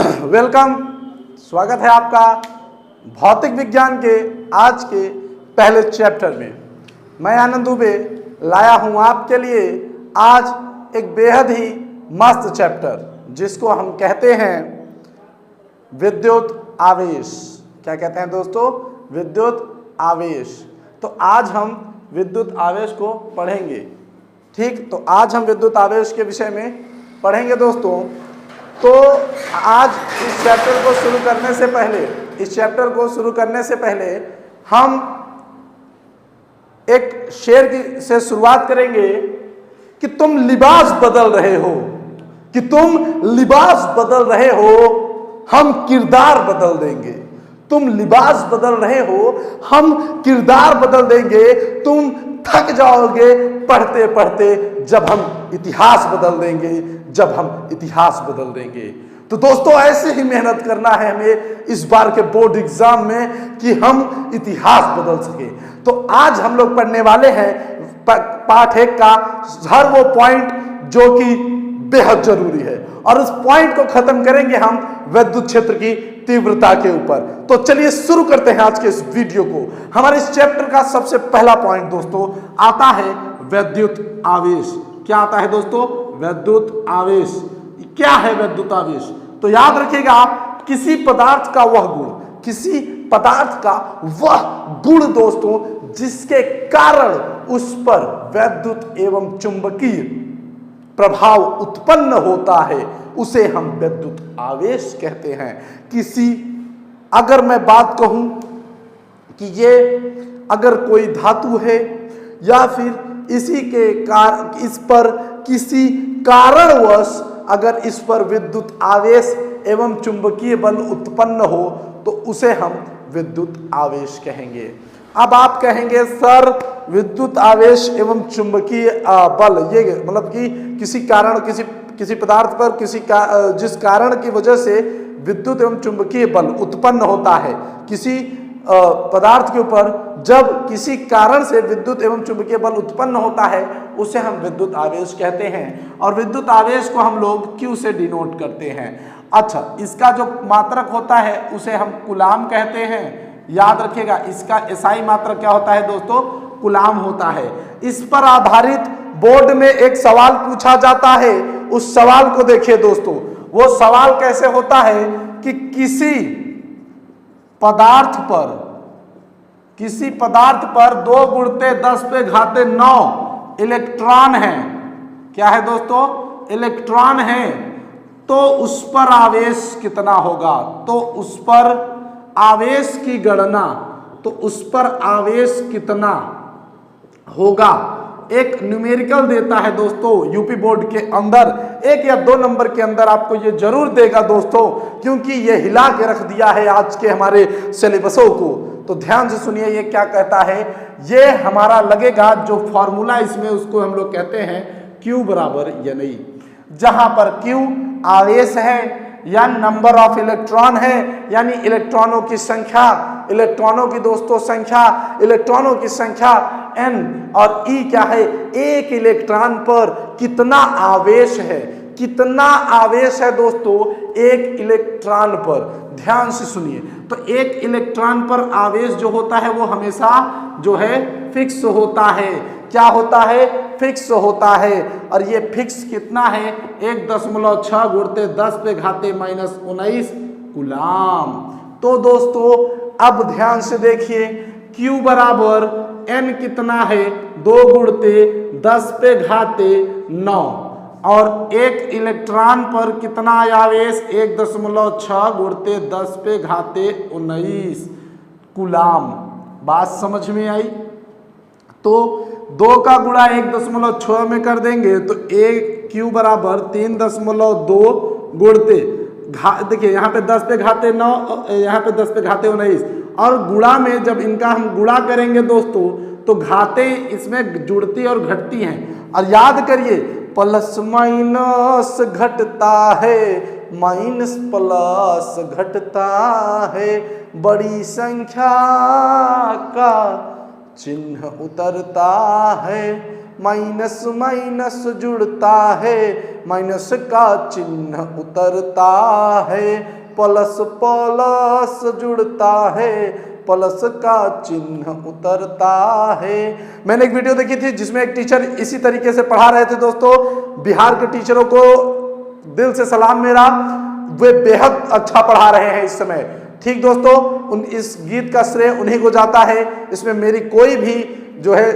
Welcome, स्वागत है आपका भौतिक विज्ञान के आज के पहले चैप्टर में। मैं आनंद दुबे लाया हूं आपके लिए आज एक बेहद ही मस्त चैप्टर जिसको हम कहते हैं विद्युत आवेश। क्या कहते हैं दोस्तों? विद्युत आवेश। तो आज हम विद्युत आवेश को पढ़ेंगे। ठीक, तो आज हम विद्युत आवेश के विषय में पढ़ेंगे दोस्तों। तो आज इस चैप्टर को शुरू करने से पहले हम एक शेर से शुरुआत करेंगे कि तुम लिबास बदल रहे हो, हम किरदार बदल देंगे। तुम लिबास बदल रहे हो, हम किरदार बदल देंगे। तुम थक जाओगे पढ़ते पढ़ते, जब हम इतिहास बदल देंगे। तो दोस्तों, ऐसे ही मेहनत करना है हमें इस बार के बोर्ड एग्जाम में कि हम इतिहास बदल सके। तो आज हम लोग पढ़ने वाले हैं पाठ 1 का हर वो पॉइंट जो कि बेहद जरूरी है, और उस पॉइंट को खत्म करेंगे हम विद्युत क्षेत्र की तीव्रता के ऊपर। तो चलिए शुरू करते हैं आज के इस वीडियो को। हमारे इस चैप्टर का सबसे पहला पॉइंट दोस्तों आता है विद्युत आवेश। क्या आता है दोस्तों? विद्युत आवेश। क्या है विद्युत आवेश? तो याद रखिएगा आप, किसी पदार्थ का वह गुण दोस्तों जिसके कारण उस पर विद्युत एवं चुंबकीय प्रभाव उत्पन्न होता है, उसे हम विद्युत आवेश कहते हैं। अगर मैं बात कहूं कि ये अगर कोई धातु है या फिर इस पर किसी कारणवश अगर इस पर विद्युत आवेश एवं चुंबकीय बल उत्पन्न हो, तो उसे हम विद्युत आवेश कहेंगे। अब आप कहेंगे सर, विद्युत आवेश एवं चुंबकीय बल, ये मतलब कि किसी पदार्थ पर जिस कारण की वजह से विद्युत एवं चुंबकीय बल उत्पन्न होता है, किसी पदार्थ के ऊपर जब किसी कारण से विद्युत एवं चुंबकीय बल उत्पन्न होता है, उसे हम विद्युत आवेश कहते हैं। और विद्युत आवेश को हम लोग Q से डिनोट करते हैं। अच्छा, इसका जो मात्रक होता है उसे हम कूलाम कहते हैं। याद रखिएगा, इसका SI मात्रक क्या होता है दोस्तों? कूलाम होता है। इस पर आधारित बोर्ड में एक सवाल पूछा जाता है। उस सवाल को देखिए दोस्तों। वो सवाल कैसे होता है कि किसी पदार्थ पर 2 गुणित 10⁻⁹ इलेक्ट्रॉन है। क्या है दोस्तों? इलेक्ट्रॉन है। तो उस पर आवेश कितना होगा? तो उस पर आवेश की गणना, तो उस पर आवेश कितना होगा, एक न्यूमेरिकल देता है दोस्तों यूपी बोर्ड के अंदर। 1 या 2 नंबर के अंदर आपको ये जरूर देगा दोस्तों, क्योंकि ये हिला के रख दिया है आज के हमारे सिलेबसों को। तो ध्यान से सुनिए, ये क्या कहता है। ये हमारा लगेगा जो फॉर्मूला इसमें, उसको हम लोग कहते हैं Q बराबर NI, जहां पर Q आवेश है या नंबर ऑफ इलेक्ट्रॉन है, यानी इलेक्ट्रॉनों की संख्या, इलेक्ट्रॉनों की संख्या N, और E क्या है? एक इलेक्ट्रॉन पर कितना आवेश है दोस्तों, एक इलेक्ट्रॉन पर। ध्यान से सुनिए, तो एक इलेक्ट्रॉन पर आवेश जो होता है वो हमेशा जो है फिक्स होता है। क्या होता है? फिक्स होता है। और ये फिक्स कितना है? 1.6 गुणित 10⁻⁻⁹ कूलाम। तो दोस्तों अब ध्यान से देखिए, Q बराबर N कितना है? 2 गुणित 10⁻⁹, और एक इलेक्ट्रॉन पर कितना आवेश? 1.6 गुणित 10⁻⁹ कूलाम। बात समझ में आई? तो 2 का गुणा 1.6 में कर देंगे तो Q बराबर 3.2 गुणित, देखिए यहाँ पे 10⁻⁹, यहाँ पे 10⁻⁹, और गुणा में जब इनका हम गुणा करेंगे दोस्तों, तो घातें इसमें जुड़ती और घटती हैं। और याद करिए, प्लस माइनस घटता है, माइनस प्लस घटता है, बड़ी संख्या का चिन्ह उतरता है, माइनस माइनस जुड़ता है, माइनस का चिन्ह उतरता है, प्लस प्लस जुड़ता है, प्लस का चिन्ह उतरता है। मैंने एक वीडियो देखी थी जिसमें एक टीचर इसी तरीके से पढ़ा रहे थे दोस्तों। बिहार के टीचरों को दिल से सलाम मेरा, वे बेहद अच्छा पढ़ा रहे हैं इस समय। ठीक दोस्तों, इस गीत का श्रेय उन्हीं को जाता है, इसमें मेरी कोई भी जो है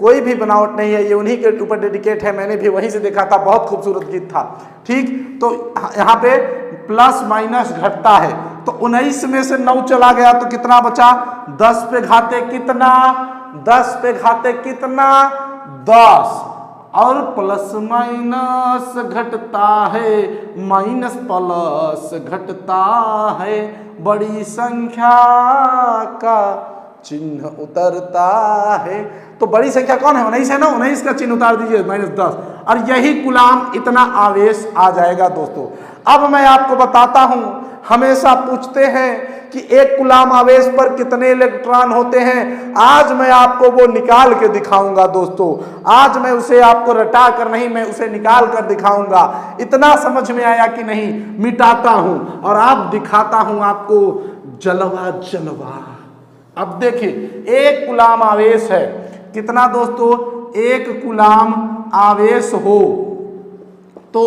कोई भी बनावट नहीं है, ये उन्हीं के ऊपर डेडिकेट है। मैंने भी वहीं से देखा था, बहुत खूबसूरत गीत था। ठीक, तो यहाँ पे प्लस माइनस घटता है, तो 19 में से 9 चला गया तो कितना बचा? 10 पे घाते कितना? 10 पे घाते कितना? 10। और प्लस माइनस घटता है, माइनस प्लस घटता है, बड़ी संख्या का चिन्ह उतरता है। तो बड़ी संख्या कौन है? 19 है ना, 19 का चिन्ह उतार दीजिए, -10, और यही कूलाम इतना आवेश आ जाएगा दोस्तों। अब मैं आपको बताता हूं, हमेशा पूछते हैं कि एक कूलाम आवेश पर कितने इलेक्ट्रॉन होते हैं। आज मैं आपको वो निकाल के दिखाऊंगा दोस्तों। आज मैं उसे आपको रटा कर नहीं, मैं उसे निकाल कर दिखाऊंगा। इतना समझ में आया कि नहीं? मिटाता हूं और आप दिखाता हूं आपको जलवा जलवा। अब देखिए, एक कूलाम आवेश है कितना दोस्तों? एक कूलाम आवेश हो तो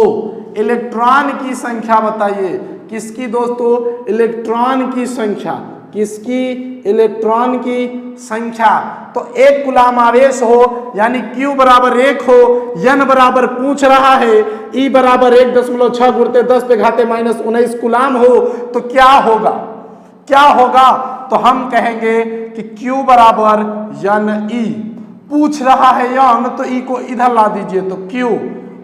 इलेक्ट्रॉन की संख्या बताइए। किसकी दोस्तों? इलेक्ट्रॉन की संख्या। किसकी? इलेक्ट्रॉन की संख्या। तो एक कूलाम आवेश हो यानी Q बराबर 1 हो, N बराबर पूछ रहा है, E बराबर 1.6 गुणित 10 पे घाते -19 कूलाम हो, तो क्या होगा? क्या होगा? तो हम कहेंगे कि Q बराबर NE। पूछ रहा है N, तो E को इधर ला दीजिए तो Q,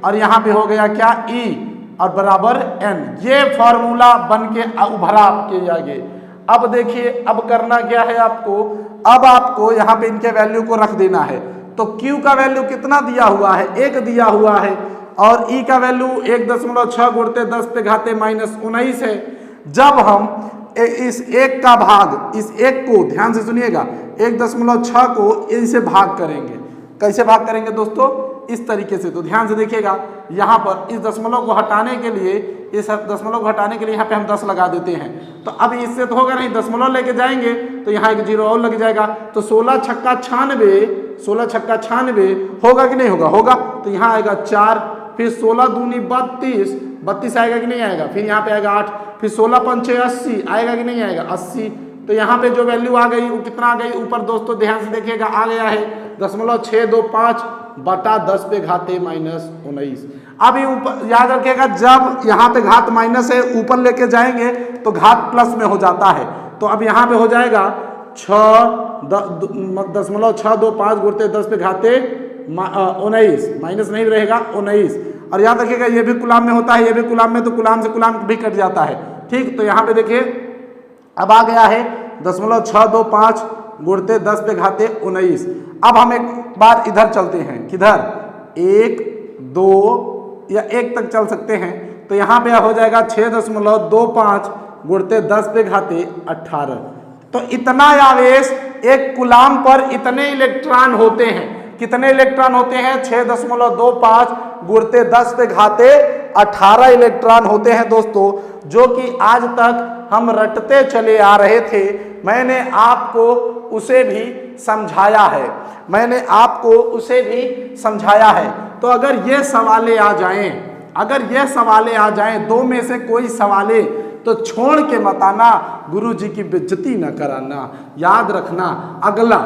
और यहां पे हो गया क्या? E और बराबर N। ये फॉर्मूला बन के उभरा आपके आगे। अब देखिए, अब करना क्या है आपको? अब आपको यहाँ पे इनके वैल्यू को रख देना है। तो Q का वैल्यू कितना दिया हुआ है? 1 दिया हुआ है, और E का वैल्यू 1.6 गुणित 10 पे घाते -19 है। जब हम इस 1 का भाग, इस 1 को ध्यान से सुनिएगा, 1.6 को इनसे भाग करेंगे। कैसे भाग करेंगे दोस्तों? इस तरीके से। तो ध्यान से देखिएगा, यहाँ पर इस दशमलव को हटाने के लिए, इस दशमलव को हटाने के लिए यहाँ पे हम 10 लगा देते हैं। तो अब इससे तो होगा नहीं, दशमलव लेके जाएंगे तो यहाँ एक 0 और लग जाएगा। तो 16 छक्का 96, 16 छक्का 96 होगा कि नहीं होगा? होगा। तो यहाँ आएगा 4, फिर 16 दूनी 32, 32 आएगा कि नहीं आएगा? फिर यहाँ पे आएगा 8, फिर 16 पंचे 80 आएगा कि नहीं आएगा? 80। तो यहाँ पे जो वैल्यू आ गई वो कितना आ गई? ऊपर दोस्तों ध्यान से देखिएगा, आ गया है 0.625 बटा 10 पे घाते -19। अभी ऊपर याद रखिएगा, जब यहाँ पे घात माइनस है ऊपर लेके जाएंगे तो घात प्लस में हो जाता है। तो अब यहाँ पे हो जाएगा 6.625 गुणित 10 पे घाते 19, माइनस नहीं रहेगा 19। और याद रखिएगा, ये भी कूलाम में होता है, ये भी कूलाम में, तो कूलाम से कूलाम भी कट जाता है। ठीक, तो यहाँ पे देखिए अब आ गया है 0.625 गुणित 10 पे घाते 19। अब हम एक बार इधर चलते हैं, किधर? 1, 2 या 1 तक चल सकते हैं। तो यहाँ पे हो जाएगा 6.25 गुणित 10 पे घाते 18। तो इतना आवेश, एक कूलाम पर इतने इलेक्ट्रॉन होते हैं। कितने इलेक्ट्रॉन होते हैं? 6.25 गुणित 10 पे घाते 18 इलेक्ट्रॉन होते हैं दोस्तों, जो कि आज तक हम रटते चले आ रहे थे। मैंने आपको उसे भी समझाया है, मैंने आपको उसे भी समझाया है। तो अगर ये सवाले आ जाएं, अगर ये सवाले आ जाएं, 2 में से कोई सवाले, तो छोड़ के मत आना, गुरु जी की बेइज्जती न कराना। याद रखना, अगला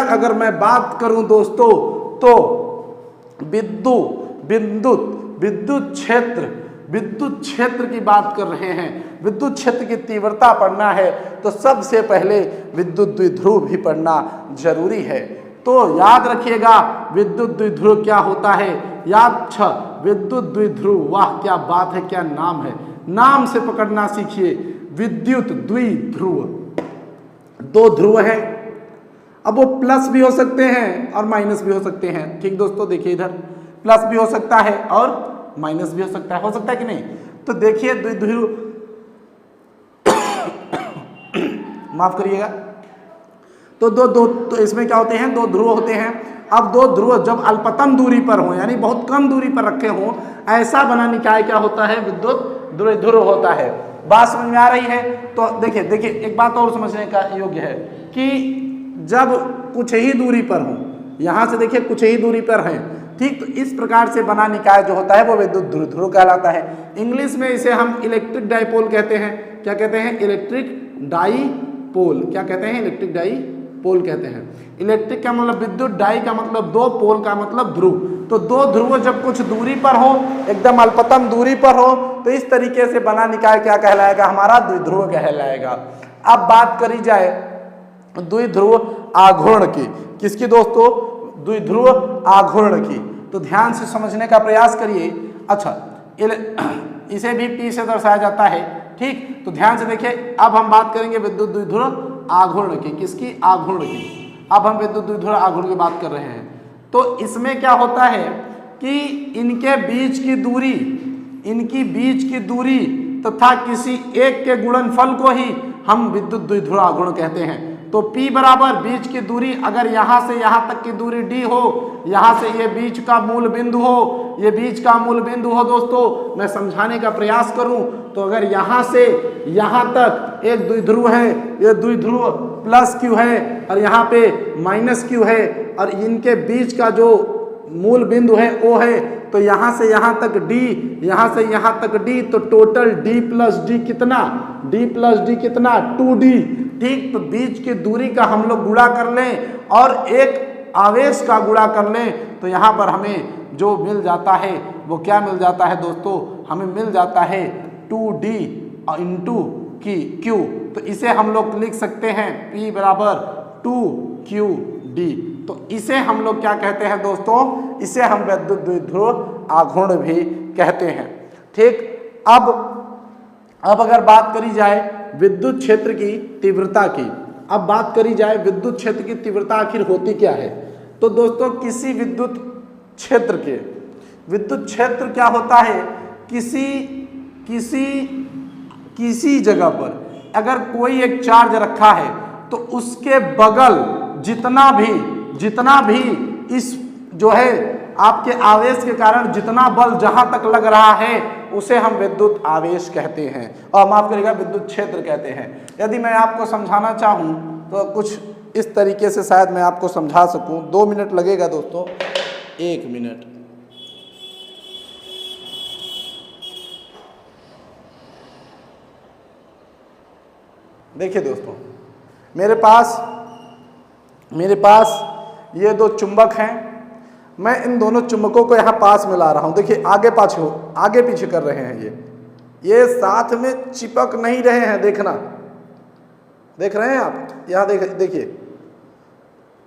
अगर मैं बात करूं दोस्तों, तो विद्युत क्षेत्र की बात कर रहे हैं। विद्युत क्षेत्र की तीव्रता पढ़ना है तो सबसे पहले विद्युत द्विध्रुव भी पढ़ना जरूरी है। तो याद रखिएगा, विद्युत द्विध्रुव क्या होता है? विद्युत द्विध्रुव, वाह क्या बात है, क्या नाम है, नाम से पकड़ना सीखिए। विद्युत द्विध्रुव, 2 ध्रुव है। अब वो प्लस भी हो सकते हैं और माइनस भी हो सकते हैं। ठीक दोस्तों, देखिए इधर प्लस भी हो सकता है और माइनस भी हो सकता है कि नहीं? तो देखिए द्विध्रुव माफ करिएगा, तो दो इसमें क्या होते हैं? 2 ध्रुव होते हैं, अब दो ध्रुव जब अल्पतम दूरी पर हो यानी बहुत कम दूरी पर रखे हों, ऐसा बना निकाय क्या होता है, विद्युत द्विध्रुव होता है। बात समझ में आ रही है? तो देखिए देखिए एक बात और समझने का योग्य है कि जब कुछ ही दूरी पर हो, यहां से देखिए कुछ ही दूरी पर है, ठीक, तो इस प्रकार से बना निकाय जो होता है वो विद्युत द्विध्रुव कहलाता है। इंग्लिश में इसे हम इलेक्ट्रिक डाइपोल कहते हैं। क्या कहते हैं? Electric dipole. क्या कहते हैं? इलेक्ट्रिक डाइपोल कहते हैं। इलेक्ट्रिक का मतलब विद्युत, डाई का मतलब दो, पोल का मतलब ध्रुव। तो दो ध्रुव जब कुछ दूरी पर हो, एकदम अल्पतम दूरी पर हो, तो इस तरीके से बना निकाय क्या कहलाएगा, हमारा द्विध्रुव कहलाएगा। अब बात करी जाए द्विध्रुव आघूर्ण की, किसकी दोस्तों? द्विध्रुव आघूर्ण की। तो ध्यान से समझने का प्रयास करिए। अच्छा, इसे भी P से दर्शाया जाता है, ठीक। तो ध्यान से देखिए, अब हम बात करेंगे विद्युत द्विध्रुव आघूर्ण की। किसकी? आघूर्ण की। अब हम विद्युत द्विध्रुव आघूर्ण की बात कर रहे हैं। तो इसमें क्या होता है कि इनके बीच की दूरी, इनकी बीच की दूरी तथा किसी एक के गुणनफल को ही हम विद्युत द्विध्रुव आघूर्ण कहते हैं। तो P बराबर बीच की दूरी, अगर यहाँ से यहाँ तक की दूरी D हो, यहाँ से ये बीच का मूल बिंदु हो, ये बीच का मूल बिंदु हो दोस्तों, मैं समझाने का प्रयास करूं तो अगर यहाँ से यहाँ तक एक द्विध्रुव है, ये द्विध्रुव प्लस Q है और यहाँ पे माइनस Q है, और इनके बीच का जो मूल बिंदु है O है, तो यहाँ से यहाँ तक D, यहाँ से यहाँ तक D, तो टोटल D प्लस D कितना? D प्लस D कितना? 2D, ठीक। तो बीच की दूरी का हम लोग गुणा कर लें और एक आवेश का गुणा कर लें, तो यहाँ पर हमें जो मिल जाता है वो क्या मिल जाता है दोस्तों? हमें मिल जाता है 2D इंटू Q। तो इसे हम लोग लिख सकते हैं P बराबर 2QD। तो इसे हम लोग क्या कहते हैं दोस्तों? इसे हम विद्युत द्विध्रुव आघूर्ण भी कहते हैं, ठीक। अब अगर बात करी जाए विद्युत क्षेत्र की तीव्रता की, अब बात करी जाए विद्युत क्षेत्र की तीव्रता आखिर होती क्या है, तो दोस्तों किसी विद्युत क्षेत्र क्या होता है, किसी जगह पर अगर कोई एक चार्ज रखा है तो उसके बगल जितना भी इस जो है आपके आवेश के कारण जितना बल जहां तक लग रहा है उसे हम विद्युत आवेश कहते हैं, और माफ करिएगा विद्युत क्षेत्र कहते हैं। यदि मैं आपको समझाना चाहूं तो कुछ इस तरीके से शायद मैं आपको समझा सकूं। 2 मिनट लगेगा दोस्तों, 1 मिनट। देखिए दोस्तों, मेरे पास ये 2 चुंबक हैं। मैं इन दोनों चुंबकों को यहाँ पास में ला रहा हूँ। देखिए आगे पीछे कर रहे हैं, ये साथ में चिपक नहीं रहे हैं। देखना, देख रहे हैं आप? यहाँ देखिए,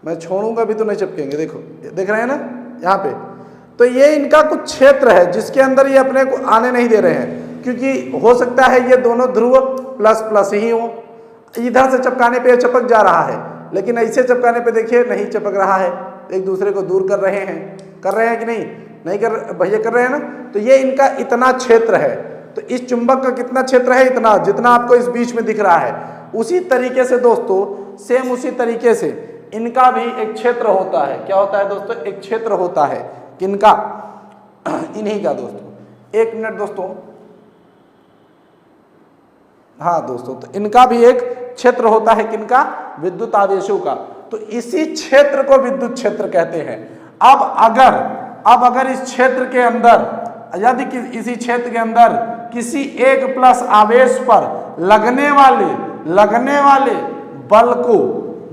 मैं छोड़ूंगा भी तो नहीं चिपकेंगे। देखो, देख रहे हैं ना यहाँ पे? तो ये इनका कुछ क्षेत्र है जिसके अंदर ये अपने को आने नहीं दे रहे हैं, क्योंकि हो सकता है ये दोनों ध्रुव प्लस प्लस ही हो। इधर से चिपकाने पे चिपक जा रहा है, लेकिन ऐसे चिपकाने पे देखिए नहीं चिपक रहा है, एक दूसरे को दूर कर रहे हैं कि नहीं कर भैया, कर रहे हैं ना। तो ये इनका इतना क्षेत्र है। तो इस चुंबक का कितना क्षेत्र है? इतना, जितना आपको इस बीच में दिख रहा है। उसी तरीके से दोस्तों, सेम उसी तरीके से इनका भी एक क्षेत्र होता है। क्या होता है दोस्तों? एक क्षेत्र होता है। किनका? इन्हीं का दोस्तों। 1 मिनट दोस्तों। हाँ दोस्तों, तो इनका भी एक क्षेत्र होता है। किनका? विद्युत आवेशों का। तो इसी क्षेत्र को विद्युत क्षेत्र कहते हैं। अब अगर इस क्षेत्र के अंदर, यदि इसी क्षेत्र के अंदर किसी एक प्लस आवेश पर लगने वाले बल को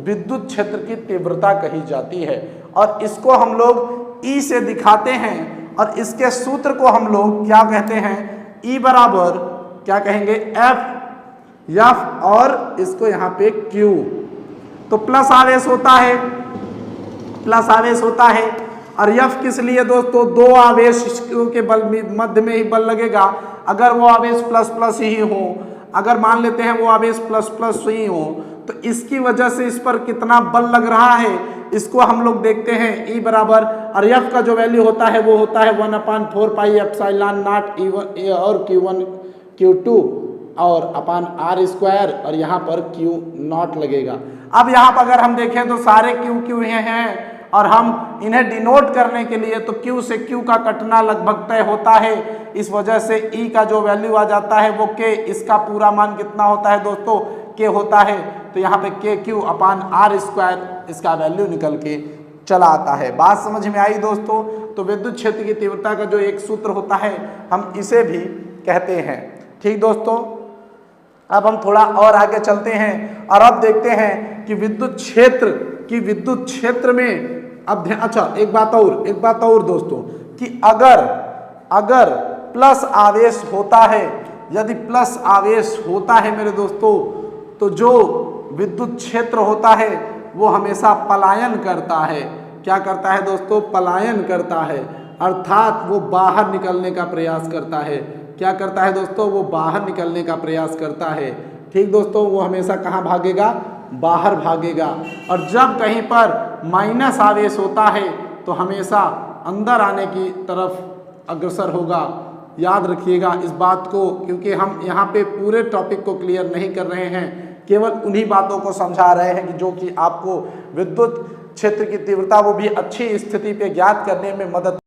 विद्युत क्षेत्र की तीव्रता कही जाती है, और इसको हम लोग E से दिखाते हैं, और इसके सूत्र को हम लोग क्या कहते हैं? E बराबर क्या कहेंगे? F, और इसको यहाँ पे Q। तो प्लस आवेश होता है, और F किस लिए दोस्तों? 2 आवेश के बल मध्य में ही बल लगेगा। अगर वो आवेश प्लस प्लस ही हो, अगर मान लेते हैं वो आवेश प्लस प्लस ही हो, तो इसकी वजह से इस पर कितना बल लग रहा है इसको हम लोग देखते हैं। E बराबर, और F का जो वैल्यू होता है वो होता है 1/4 पाई एप्सिलॉन नॉट E1 और Q1 Q2 और अपान R स्क्वायर, और यहाँ पर Q नॉट लगेगा। अब यहाँ पर अगर हम देखें तो सारे Q हैं, और हम इन्हें डिनोट करने के लिए तो Q से Q का कटना लगभग तय होता है, इस वजह से E का जो वैल्यू आ जाता है वो K, इसका पूरा मान कितना होता है दोस्तों, K होता है। तो यहाँ पे KQ अपान R स्क्वायर इसका वैल्यू निकल के चला आता है। बात समझ में आई दोस्तों। तो विद्युत क्षेत्र की तीव्रता का जो एक सूत्र होता है हम इसे भी कहते हैं। ठीक दोस्तों, अब हम थोड़ा और आगे चलते हैं और अब देखते हैं कि विद्युत क्षेत्र में अब अच्छा एक बात और दोस्तों, कि अगर प्लस आवेश होता है, यदि प्लस आवेश होता है मेरे दोस्तों, तो जो विद्युत क्षेत्र होता है वो हमेशा पलायन करता है। क्या करता है दोस्तों, पलायन करता है, अर्थात वो बाहर निकलने का प्रयास करता है। क्या करता है दोस्तों, वो बाहर निकलने का प्रयास करता है। ठीक दोस्तों, वो हमेशा कहाँ भागेगा, बाहर भागेगा। और जब कहीं पर माइनस आवेश होता है तो हमेशा अंदर आने की तरफ अग्रसर होगा। याद रखिएगा इस बात को, क्योंकि हम यहाँ पे पूरे टॉपिक को क्लियर नहीं कर रहे हैं, केवल उन्हीं बातों को समझा रहे हैं कि जो कि आपको विद्युत क्षेत्र की तीव्रता वो भी अच्छी स्थिति पे ज्ञात करने में मदद